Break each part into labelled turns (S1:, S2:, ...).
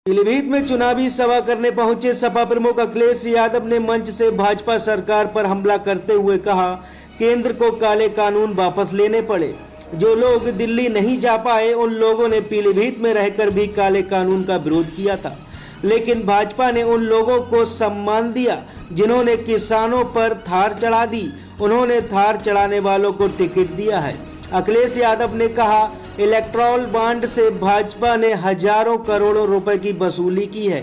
S1: पीलीभीत में चुनावी सभा करने पहुंचे सपा प्रमुख अखिलेश यादव ने मंच से भाजपा सरकार पर हमला करते हुए कहा, केंद्र को काले कानून वापस लेने पड़े। जो लोग दिल्ली नहीं जा पाए उन लोगों ने पीलीभीत में रहकर भी काले कानून का विरोध किया था, लेकिन भाजपा ने उन लोगों को सम्मान दिया जिन्होंने किसानों पर थार चढ़ा दी। उन्होंने थार चढ़ाने वालों को टिकट दिया है। अखिलेश यादव ने कहा, इलेक्ट्रॉल बॉन्ड से भाजपा ने हजारों करोड़ों रुपए की वसूली की है।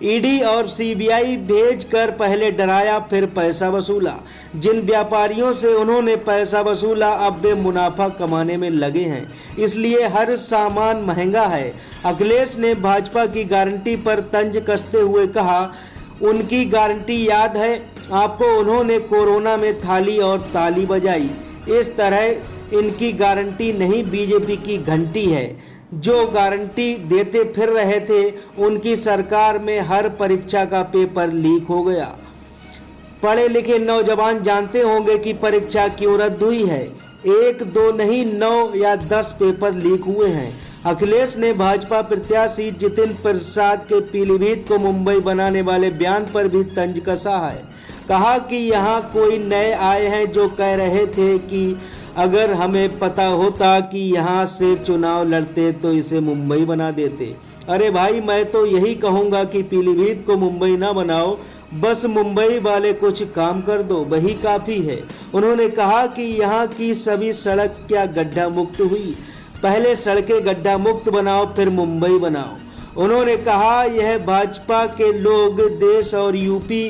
S1: ईडी और सीबीआई भेजकर पहले डराया, फिर पैसा वसूला। जिन व्यापारियों से उन्होंने पैसा वसूला अब वे मुनाफा कमाने में लगे हैं, इसलिए हर सामान महंगा है। अखिलेश ने भाजपा की गारंटी पर तंज कसते हुए कहा, उनकी गारंटी याद है आपको, उन्होंने कोरोना में थाली और ताली बजाई। इस तरह इनकी गारंटी नहीं, बीजेपी की घंटी है। जो गारंटी देते फिर रहे थे, उनकी सरकार में हर परीक्षा का पेपर लीक हो गया। पढ़े लिखे नौजवान जानते होंगे कि परीक्षा क्यों रद्द हुई है। 1, 2 नहीं 9 या 10 पेपर लीक हुए हैं। अखिलेश ने भाजपा प्रत्याशी जितिन प्रसाद के पीलीभीत को मुंबई बनाने वाले बयान पर भी तंज कसा है। कहा कि यहाँ कोई नए आए हैं जो कह रहे थे कि अगर हमें पता होता कि यहाँ से चुनाव लड़ते तो इसे मुंबई बना देते। अरे भाई, मैं तो यही कहूँगा कि पीलीभीत को मुंबई ना बनाओ, बस मुंबई वाले कुछ काम कर दो, वही काफ़ी है। उन्होंने कहा कि यहाँ की सभी सड़क क्या गड्ढा मुक्त हुई, पहले सड़कें गड्ढा मुक्त बनाओ फिर मुंबई बनाओ। उन्होंने कहा, यह भाजपा के लोग देश और यूपी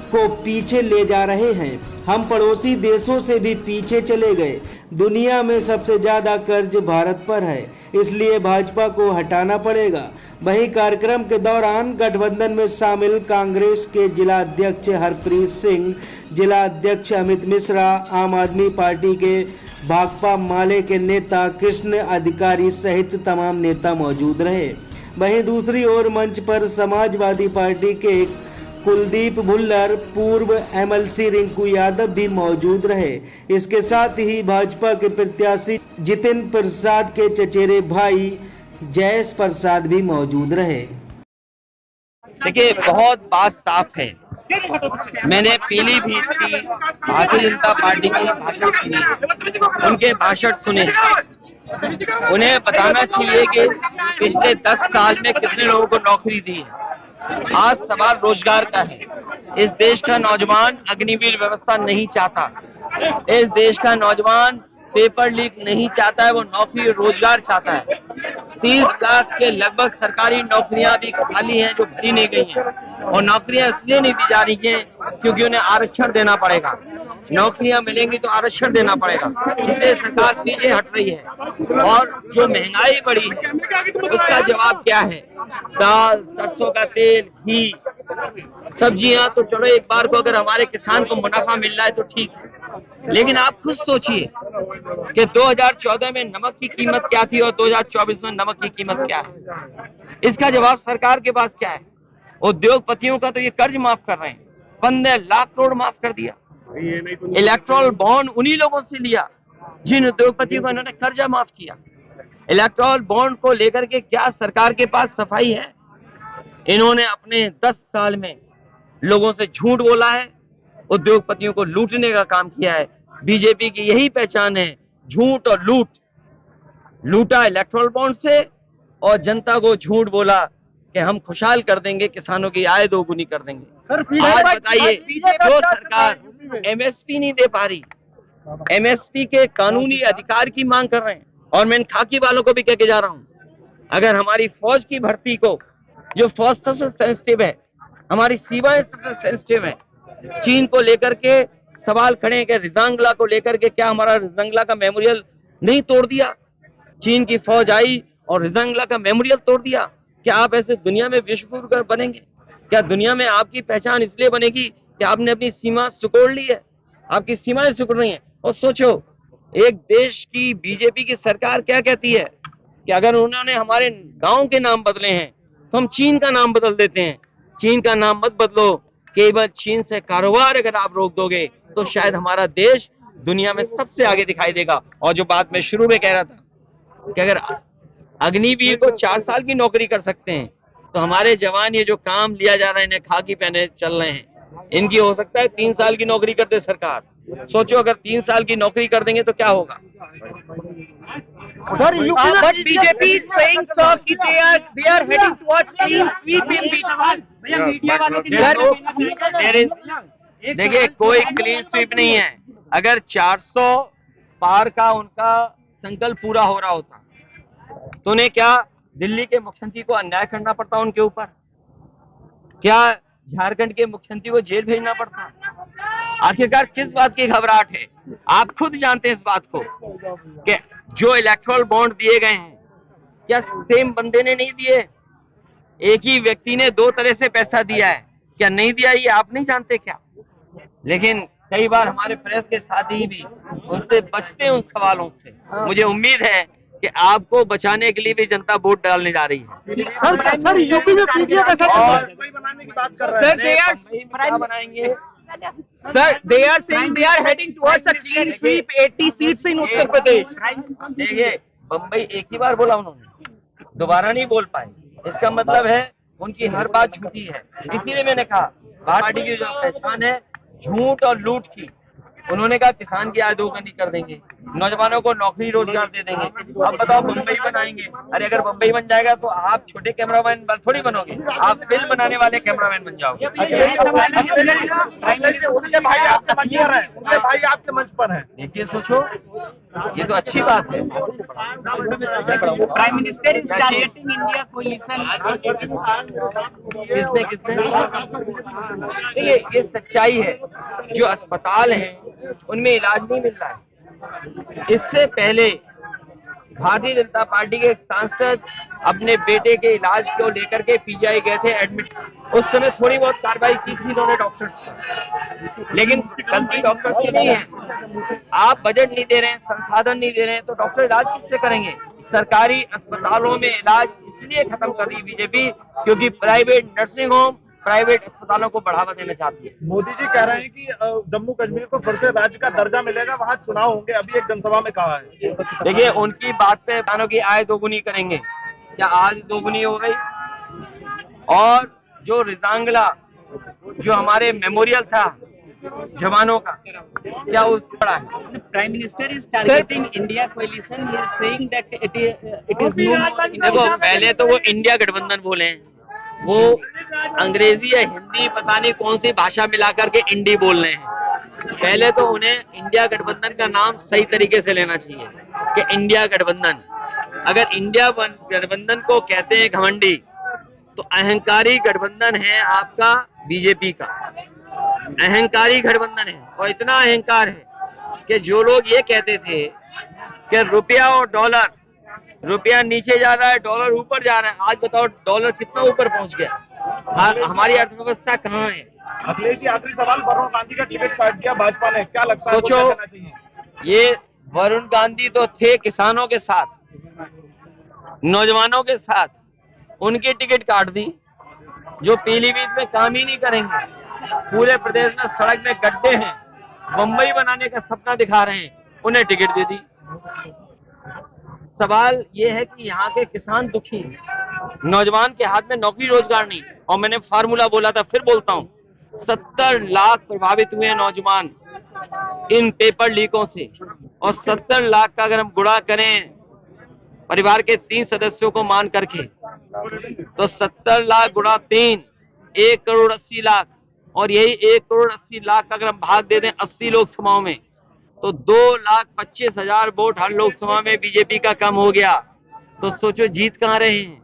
S1: को पीछे ले जा रहे हैं। हम पड़ोसी देशों से भी पीछे चले गए। दुनिया में सबसे ज्यादा कर्ज भारत पर है, इसलिए भाजपा को हटाना पड़ेगा। वहीं कार्यक्रम के दौरान गठबंधन में शामिल कांग्रेस के जिला अध्यक्ष हरप्रीत सिंह, जिला अध्यक्ष अमित मिश्रा, आम आदमी पार्टी के भाकपा माले के नेता कृष्ण अधिकारी सहित तमाम नेता मौजूद रहे। वहीं दूसरी ओर मंच पर समाजवादी पार्टी के कुलदीप भुल्लर, पूर्व एमएलसी रिंकू यादव भी मौजूद रहे। इसके साथ ही भाजपा के प्रत्याशी जितिन प्रसाद के चचेरे भाई जयेश प्रसाद भी मौजूद रहे।
S2: देखिए, बहुत बात साफ है। मैंने पीलीभीत की भारतीय जनता पार्टी के भाषण सुने, उनके भाषण सुने। उन्हें बताना चाहिए कि पिछले 10 साल में कितने लोगों को नौकरी दी है। आज सवाल रोजगार का है। इस देश का नौजवान अग्निवीर व्यवस्था नहीं चाहता। इस देश का नौजवान पेपर लीक नहीं चाहता है, वो नौकरी रोजगार चाहता है। 30 लाख के लगभग सरकारी नौकरियां भी खाली हैं जो भरी नहीं गई हैं, और नौकरियां इसलिए नहीं दी जा रही हैं क्योंकि उन्हें आरक्षण देना पड़ेगा। नौकरियां मिलेंगी तो आरक्षण देना पड़ेगा, इसलिए सरकार पीछे हट रही है। और जो महंगाई बढ़ी है उसका जवाब क्या है? दाल, सरसों का तेल, घी, सब्जियां तो चलो एक बार को अगर हमारे किसान को मुनाफा मिल रहा है तो ठीक है, लेकिन आप खुद सोचिए कि 2014 में नमक की कीमत क्या थी और 2024 में नमक की कीमत क्या है। इसका जवाब सरकार के पास क्या है? उद्योगपतियों का तो ये कर्ज माफ कर रहे हैं, 15 लाख करोड़ माफ कर दिया। इलेक्ट्रॉल बॉन्ड उन्हीं लोगों से लिया जिन उद्योगपतियों को इन्होंने कर्जा माफ किया। इलेक्ट्रॉल बॉन्ड को लेकर के क्या सरकार के पास सफाई है? इन्होंने अपने 10 साल में लोगों से झूठ बोला है, उद्योगपतियों को लूटने का काम किया है। बीजेपी की यही पहचान है, झूठ और लूट। लूटा इलेक्ट्रॉल बॉन्ड से और जनता को झूठ बोला कि हम खुशहाल कर देंगे, किसानों की आय दोगुनी कर देंगे। आज बताइए, जो सरकार एमएसपी नहीं दे पा रही, एमएसपी के कानूनी अधिकार की मांग कर रहे हैं। और मैं इन खाकी वालों को भी कह के जा रहा हूं, अगर हमारी फौज की भर्ती को, जो फौज सबसे सेंसिटिव है, हमारी सीमाएं सबसे सेंसिटिव है, चीन को लेकर के सवाल खड़े हैं कि रिजांगला को लेकर के क्या हमारा रिजांगला का मेमोरियल नहीं तोड़ दिया? चीन की फौज आई और रिजांगला का मेमोरियल तोड़ दिया। क्या आप ऐसे दुनिया में विश्व बनेंगे? क्या दुनिया में आपकी पहचान इसलिए बनेगी कि आपने अपनी सीमा सिकोड़ ली है? आपकी सीमाएं सिकुड़ रही हैं। और सोचो, एक देश की बीजेपी की सरकार क्या कहती है कि अगर उन्होंने हमारे गांव के नाम बदले हैं तो हम चीन का नाम बदल देते हैं। चीन का नाम मत बदलो, केवल चीन से कारोबार अगर आप रोक दोगे तो शायद हमारा देश दुनिया में सबसे आगे दिखाई देगा। और जो बात मैं शुरू में कह रहा था कि अगर अग्निवीर को 4 साल की नौकरी कर सकते हैं तो हमारे जवान ये जो काम लिया जा रहा है, इन्हें खाकी पहने चल रहे हैं, इनकी हो सकता है 3 साल की नौकरी करते सरकार। सोचो अगर 3 साल की नौकरी कर देंगे तो क्या होगा।
S3: But BJP is saying, sir, कि they are heading towards clean sweep in
S2: देखिए कोई क्लीन स्वीप नहीं है। अगर 400 पार का उनका संकल्प पूरा हो रहा होता तो उन्हें क्या दिल्ली के मुख्यमंत्री को अन्याय करना पड़ता उनके ऊपर? क्या झारखंड के मुख्यमंत्री को जेल भेजना पड़ता? आखिरकार किस बात की घबराहट है? आप खुद जानते हैं इस बात को कि जो इलेक्टोरल बॉन्ड दिए गए हैं क्या सेम बंदे ने नहीं दिए? एक ही व्यक्ति ने 2 तरह से पैसा दिया है, क्या नहीं दिया ये आप नहीं जानते क्या? लेकिन कई बार हमारे प्रेस के साथी भी उनसे बचते हैं उन सवालों से। मुझे उम्मीद है कि आपको बचाने के लिए भी जनता वोट डालने जा रही है।
S3: सर यूपी में पीडीए का
S2: बनाएंगे
S3: sir, they are saying they are heading towards a clean sweep 80 seats in Uttar Pradesh.
S2: देखिए बम्बई एक ही बार बोला उन्होंने, दोबारा नहीं बोल पाए। इसका मतलब है उनकी हर बात झूठी है। इसीलिए मैंने कहा पार्टी की जो पहचान है झूठ और लूट की। उन्होंने कहा किसान की आय दोगुनी कर देंगे, नौजवानों को नौकरी रोजगार दे देंगे। अब बताओ बम्बई बनाएंगे। अरे अगर बम्बई बन जाएगा तो आप छोटे कैमरामैन थोड़ी बनोगे, आप फिल्म बनाने वाले कैमरामैन बन जाओगे।
S3: उनके भाई आपके मंच पर हैं।
S2: देखिए सोचो ये तो अच्छी बात है।
S3: Prime minister is targeting India coalition.
S2: किसने देखिए ये सच्चाई है। जो अस्पताल हैं उनमें इलाज नहीं मिल रहा है। इससे पहले भारतीय जनता पार्टी के एक सांसद अपने बेटे के इलाज को लेकर के पीजीआई गए थे एडमिट। उस समय थोड़ी बहुत कार्रवाई की थी इन्होंने डॉक्टर्स की, लेकिन गलती डॉक्टर्स की नहीं है। आप बजट नहीं दे रहे हैं, संसाधन नहीं दे रहे हैं तो डॉक्टर इलाज किससे करेंगे? सरकारी अस्पतालों में इलाज इसलिए खत्म कर दी बीजेपी क्योंकि प्राइवेट नर्सिंग होम, प्राइवेट अस्पतालों को बढ़ावा देना चाहती है।
S4: मोदी जी कह रहे हैं कि जम्मू कश्मीर को फिर से राज्य का दर्जा मिलेगा, वहां चुनाव होंगे, अभी एक जनसभा में कहा है।
S2: देखिए उनकी बात पे किसानों की आय दोगुनी करेंगे, क्या आज दोगुनी हो गई? और जो रिजांगला जो हमारे मेमोरियल था जवानों का, क्या उस पड़ा है?
S3: Prime minister is targeting India coalition. ही is saying that it is
S2: देखो पहले तो वो इंडिया गठबंधन बोले, वो अंग्रेजी या हिंदी पता नहीं कौन सी भाषा मिलाकर के इंडी बोल रहे हैं। पहले तो उन्हें इंडिया गठबंधन का नाम सही तरीके से लेना चाहिए कि इंडिया गठबंधन। अगर इंडिया गठबंधन को कहते हैं घमंडी तो अहंकारी गठबंधन है आपका बीजेपी का। अहंकारी गठबंधन है और इतना अहंकार है कि जो लोग ये कहते थे कि रुपया और डॉलर, रुपया नीचे जा रहा है डॉलर ऊपर जा रहा है, आज बताओ डॉलर कितना ऊपर पहुंच गया। हमारी अर्थव्यवस्था कहाँ है?
S4: अखिलेश जी आखिरी सवाल, वरुण गांधी का टिकट काट दिया भाजपा ने, क्या लगता है
S2: सोचो ये वरुण गांधी तो थे किसानों के साथ, नौजवानों के साथ, उनकी टिकट काट दी। जो पीलीभीत में काम ही नहीं करेंगे, पूरे प्रदेश में सड़क में गड्ढे हैं, बम्बई बनाने का सपना दिखा रहे हैं, उन्हें टिकट दे दी। सवाल ये है कि यहाँ के किसान दुखी हैं, नौजवान के हाथ में नौकरी रोजगार नहीं। और मैंने फार्मूला बोला था, फिर बोलता हूँ, 70 लाख प्रभावित हुए नौजवान इन पेपर लीकों से, और 70 लाख का अगर हम गुणा करें परिवार के 3 सदस्यों को मान करके तो 70 लाख गुणा 3, 1 करोड़ 80 लाख, और यही 1 करोड़ 80 लाख का अगर हम भाग दे दें 80 लोकसभाओं में तो 2,25,000 वोट हर लोकसभा में बीजेपी का कम हो गया। तो सोचो जीत कहाँ रहे हैं?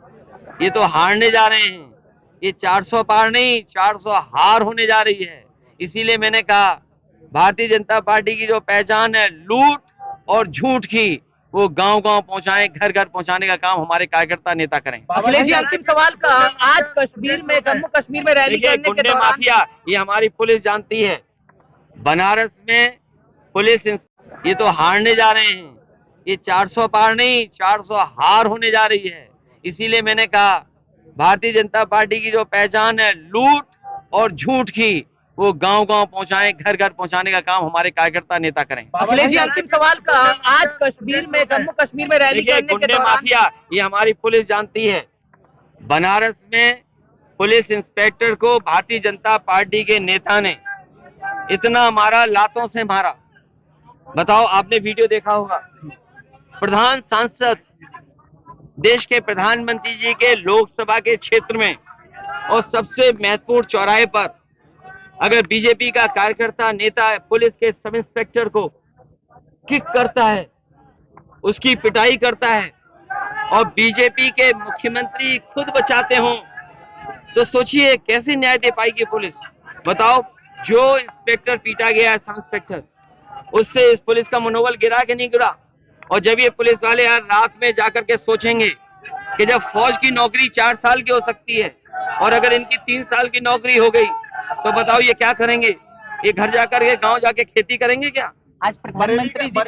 S2: ये तो हारने जा रहे हैं। ये 400 पार नहीं, 400 हार होने जा रही है। इसीलिए मैंने कहा भारतीय जनता पार्टी की जो पहचान है लूट और झूठ की, वो गांव-गांव पहुंचाएं, घर-घर पहुंचाने का काम हमारे कार्यकर्ता नेता करें।
S3: अखिलेश जी अंतिम सवाल का, आज कश्मीर में, जम्मू कश्मीर में रैली करने के दौरान
S2: माफिया, ये हमारी पुलिस जानती है। बनारस में पुलिस, ये तो हारने जा रहे हैं। ये 400 पार नहीं, 400 हार होने जा रही है। इसीलिए मैंने कहा भारतीय जनता पार्टी की जो पहचान है लूट और झूठ की, वो गांव-गांव पहुंचाएं, घर-घर पहुंचाने का काम हमारे कार्यकर्ता नेता करें।
S3: अखिलेश जी अंतिम सवाल का, आज कश्मीर में, जम्मू कश्मीर में रैली करने के दौरान
S2: माफिया, ये हमारी पुलिस जानती है। बनारस में पुलिस इंस्पेक्टर को भारतीय जनता पार्टी के नेता ने इतना मारा, लातों से मारा। बताओ, आपने वीडियो देखा होगा। प्रधान सांसद, देश के प्रधानमंत्री जी के लोकसभा के क्षेत्र में और सबसे महत्वपूर्ण चौराहे पर अगर बीजेपी का कार्यकर्ता, नेता, पुलिस के सब इंस्पेक्टर को किक करता है, उसकी पिटाई करता है और बीजेपी के मुख्यमंत्री खुद बचाते हों, तो सोचिए कैसे न्याय दे पाएगी पुलिस। बताओ, जो इंस्पेक्टर पीटा गया है, सब इंस्पेक्टर, उससे इस पुलिस का मनोबल गिरा कि नहीं गिरा? और जब ये पुलिस वाले यार रात में जाकर के सोचेंगे कि जब फौज की नौकरी 4 साल की हो सकती है और अगर इनकी 3 साल की नौकरी हो गई, तो बताओ ये क्या करेंगे? ये घर जाकर के गांव जाके खेती करेंगे क्या?
S3: आज प्रधानमंत्री जी ने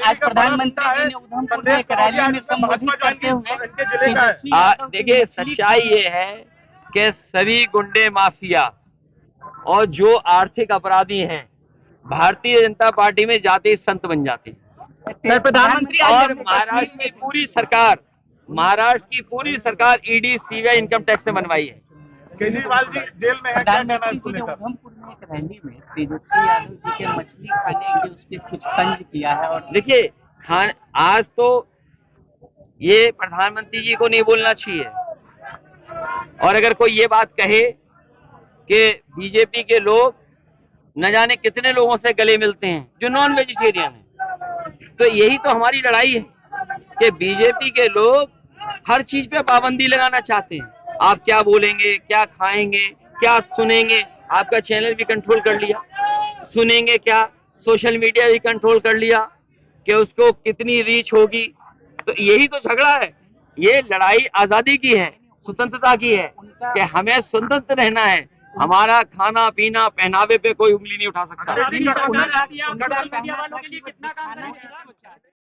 S3: उधमपुर में एक रैली में संबोधित करते हुए
S2: देखिए, सच्चाई ये है कि सभी गुंडे माफिया और जो आर्थिक अपराधी हैं भारतीय जनता पार्टी में जाते ही संत बन जाते हैं।
S3: सर, प्रधानमंत्री
S2: और महाराष्ट्र की पूरी सरकार ईडी, सीबीआई, इनकम टैक्स ने बनवाई है।
S4: केजरीवाल जी जेल में है, क्या कहना है
S3: प्रधानमंत्री जी ने
S4: इसको?
S3: उधमपुर में एक रैली में तेजस्वी यादव जी के मछली खाने के उस पर कुछ तंज किया है। और
S2: देखिए, आज तो ये प्रधानमंत्री जी को नहीं बोलना चाहिए, और अगर कोई ये बात कहे कि बीजेपी के लोग न जाने कितने लोगों से गले मिलते हैं जो नॉन वेजिटेरियन हैं, तो यही तो हमारी लड़ाई है कि बीजेपी के लोग हर चीज पे पाबंदी लगाना चाहते हैं। आप क्या बोलेंगे, क्या खाएंगे, क्या सुनेंगे, आपका चैनल भी कंट्रोल कर लिया, सुनेंगे क्या, सोशल मीडिया भी कंट्रोल कर लिया कि उसको कितनी रीच होगी। तो यही तो झगड़ा है। ये लड़ाई आजादी की है, स्वतंत्रता की है कि हमें स्वतंत्र रहना है। हमारा खाना पीना पहनावे पे कोई उंगली नहीं उठा सकता।